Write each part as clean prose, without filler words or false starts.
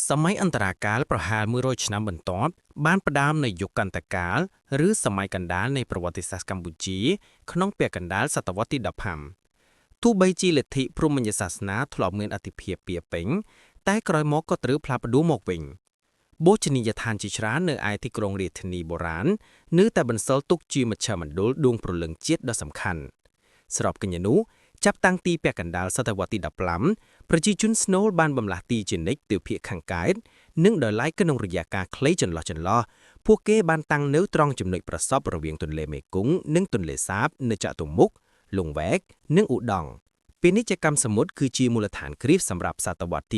សម័យអន្តរកាលប្រហែល100ឆ្នាំបន្ទាប់បានផ្ដើមនៅយុគកន្តកាលឬសម័យកណ្ដាលនៃប្រវត្តិសាស្ត្រកម្ពុជាក្នុងពាក់កណ្ដាលសតវត្សទី15ទោះបីជាលទ្ធិព្រហ្មញ្ញសាសនាធ្លាប់មានអធិភាពពាពេញតែក្រោយមកក៏ត្រូវផ្លាស់ប្ដូរមកវិញបូជនីយដ្ឋានជាច្រើននៅឯទីក្រុងរាជធានីបុរាណនៅតែបន្សល់ទុកជាមជ្ឈមណ្ឌលដួងព្រលឹងជាតិដ៏សំខាន់ស្របគ្នានោះចាប់តាំងពីពាក់កណ្ដាលសតវត្សទី15ប្រជាជនស្នូលបានបម្លាស់ទីជានិច្ចទៅភាគខាងកើតនិងដោយឡែកក្នុងរយៈកាលខ្លីចន្លោះពួកគេបានតាំងនៅត្រង់ចំណុចប្រសពរវាងទន្លេមេគង្គនិងទន្លេសាបនៅចតុមុខលង្វែកនិងឧដុង្គពាណិជ្ជកម្មសមុទ្រគឺជាមូលដ្ឋានគ្រឹះសម្រាប់សតវត្សទី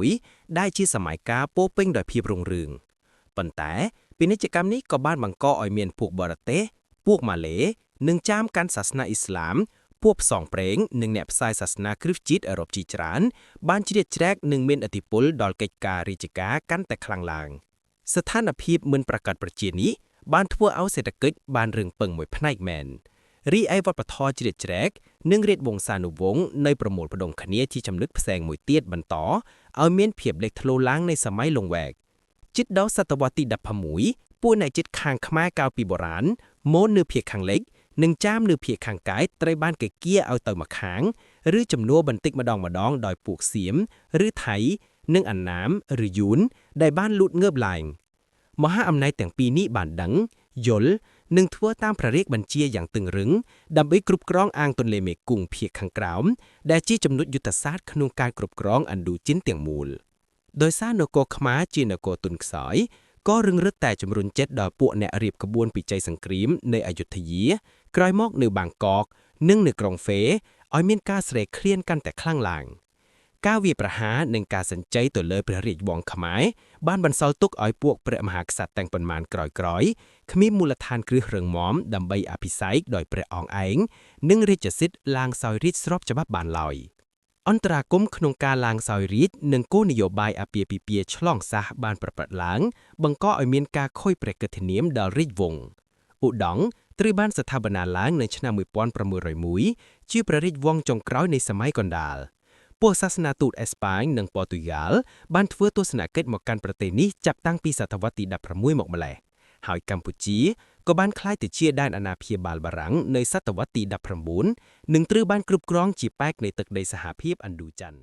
16ដែលជាសម័យកាលពោពេញដោយភាពរុងរឿងប៉ុន្តែពាណិជ្ជកម្មនេះក៏បានបង្កឲ្យមានពួកបរទេសពួកម៉ាឡេនិងចាមកាន់សាសនាអ៊ីស្លាមពួកផ្សងព្រេងនិងអ្នកផ្សាយសាសនាគ្រឹះជាតិអឺរ៉ុបជាច្រើនបានជ្រៀតជ្រែកនិងមានឥទ្ធិពលដល់កិច្ចការរាជការកាន់តែខ្លាំងឡើងស្ថានភាពមិនប្រកបប្រជានេះបានធ្វើឲ្យសេដ្ឋកិច្ចបានរឹងពឹងមួយផ្នែកមែនរីឯវប្បធម៌ជ្រៀតជ្រែកនិងរាជវង្សានុវង្សនៃប្រមូលផ្ដុំគ្នាជាចំណុចផ្សែងមួយទៀតបន្តឲ្យមានភាពលេចធ្លោឡើងនៃសម័យលង្វែកជិតដល់សតវត្សទី16ពួកអ្នកជិតខាងខ្មែរកាលពីបុរាណមូននៅភាគខាងលិចនិងចាមនៅភាគខាងកើតត្រូវបានកេគាឲ្យទៅម្ខាងឬចំនួនបន្តិចម្ដងដោយពួកសៀមឬថៃនិងអណ្ណាមឬយួនដែលបានលូតងើបឡើងមហាអំណាចទាំងពីរនេះបានដឹងយល់និងធ្វើតាមព្រះរាជបញ្ជាយ៉ាងតឹងរឹងដើម្បីគ្រប់គ្រងអាងទន្លេមេគង្គភាគខាងក្រោមដែលជាចំណុចយុទ្ធសាស្ត្រក្នុងការគ្រប់គ្រងឥណ្ឌូចិនទាំងមូលដោយសារនគរខ្មែរជានគរទុនខ្សោយក៏រឹងរឹតតែជំរុញចិត្តដល់ពួកអ្នករៀបក្បួនពិជ័យសង្គ្រាមនៅអយុធយាក្រោយមកនៅបាងកកនិងនៅក្រុងហ្វេឲ្យមានការស្រែកឃ្លានកាន់តែខ្លាំងឡើងការវាយប្រហារនិងការសញ្ជ័យទៅលើព្រះរាជវង្សខ្មែរបានបន្សល់ទុកឲ្យពួកព្រះមហាក្សត្រទាំងប៉ុន្មានក្រោយៗគ្មានមូលដ្ឋានគ្រឹះរឹងមាំដើម្បីអភិសេកដោយព្រះអង្គឯងនិងរាជសិទ្ធិឡើងសោយរាជ្យស្របច្បាប់បានឡើយអន្តរាគមន៍ក្នុងការឡើងសោយរាជ្យនិងគោលនយោបាយអាពាហ៍ពិពាហ៍ឆ្លងសាសបានប្រព្រឹត្តឡើងបង្កឲ្យមានការខូចព្រះកិត្តិនាមដល់រាជវង្សឧដុង្គត្រូវបានស្ថាបនាឡើងនៅឆ្នាំ1601ជាព្រះរាជវង្សចុងក្រោយនៃសម័យកណ្ដាលពួកសាសនាទូតអេស្ប៉ាញនិងប៉ូទុយហ្គាល់បានធ្វើទស្សនកិច្ចមកកាន់ប្រទេសនេះចាប់តាំងពីសតវត្សទី16មកម្ល៉េះហើយកម្ពុជាក៏បានក្លាយទៅជាដែនអាណាព្យាបាលបារាំងនៅសតវត្សទី19និងត្រូវបានគ្រប់គ្រងជាប៉ែកនៃទឹកដីសហភាពឥណ្ឌូចិន